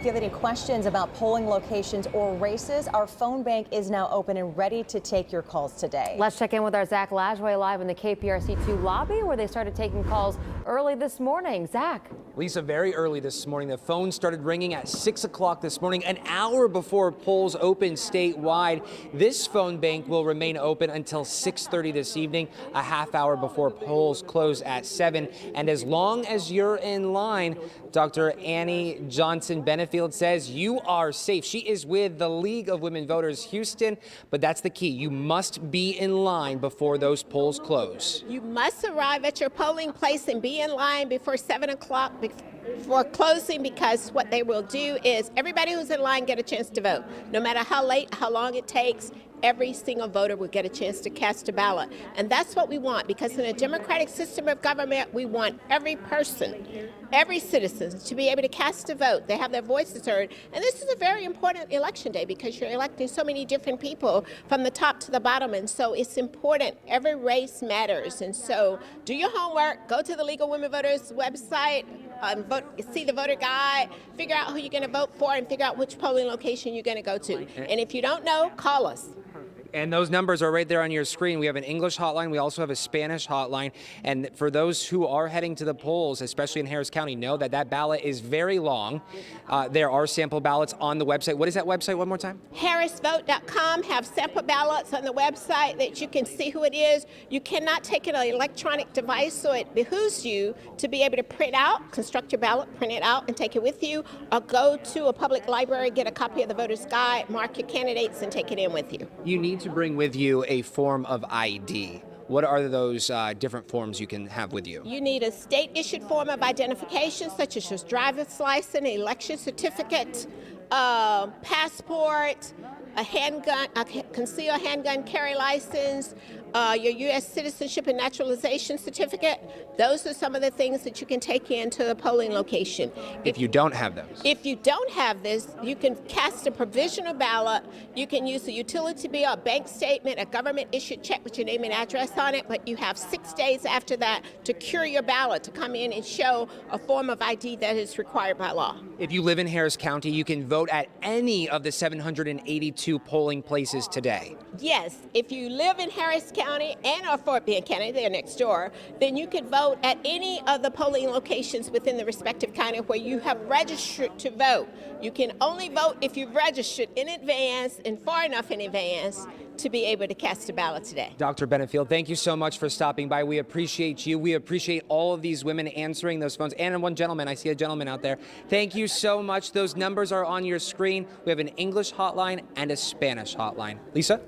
If you have any questions about polling locations or races, our phone bank is now open and ready to take your calls today. Let's check in with our Zach Lajway live in the KPRC 2 lobby where they started taking calls early this morning. Zach. Lisa, very early this morning. The phone started ringing at 6 o'clock this morning, an hour before polls open statewide. This phone bank will remain open until 6:30 this evening, a half hour before polls close at 7. And as long as you're in line, Dr. Annie Johnson Benefield says you are safe. She is with the League of Women Voters Houston, but that's the key. You must be in line before those polls close. You must arrive at your polling place and be in line before 7 o'clock before closing, because what they will do is everybody who's in line get a chance to vote. No matter how late, how long it takes, every single voter will get a chance to cast a ballot. And that's what we want, because in a democratic system of government, we want every person, every citizen to be able to cast a vote. They have their voices heard. And this is a very important election day because you're electing so many different people from the top to the bottom. And so it's important. Every race matters. And so do your homework, go to the League of Women Voters website, vote, see the voter guide, figure out who you're going to vote for, and figure out which polling location you're going to go to. And if you don't know, call us. And those numbers are right there on your screen. We have an English hotline. We also have a Spanish hotline. And for those who are heading to the polls, especially in Harris County, know that that ballot is very long. There are sample ballots on the website. What is that website one more time? harrisvote.com have sample ballots on the website that you can see who it is. You cannot take an electronic device, so it behooves you to be able to print out, construct your ballot, print it out, and take it with you, or go to a public library, get a copy of the voter's guide, mark your candidates, and take it in with you. You need to bring with you a form of ID. What are those different forms you can have with you? You need a state-issued form of identification, such as your driver's license, election certificate, passport, a handgun, a concealed handgun carry license, your U.S. citizenship and naturalization certificate. Those are some of the things that you can take into the polling location. If you don't have those? If you don't have this, you can cast a provisional ballot. You can use a utility bill, a bank statement, a government-issued check with your name and address on it, but you have 6 days after that to cure your ballot, to come in and show a form of ID that is required by law. If you live in Harris County, you can vote at any of the 782 polling places today. Yes, if you live in Harris County and or Fort Bend County, they're next door, then you can vote at any of the polling locations within the respective county where you have registered to vote. You can only vote if you've registered in advance and far enough in advance to be able to cast a ballot today. Dr. Benefield, thank you so much for stopping by. We appreciate you. We appreciate all of these women answering those phones. And one gentleman, I see a gentleman out there. Thank you so much. Those numbers are on your screen. We have an English hotline and a Spanish hotline. Lisa?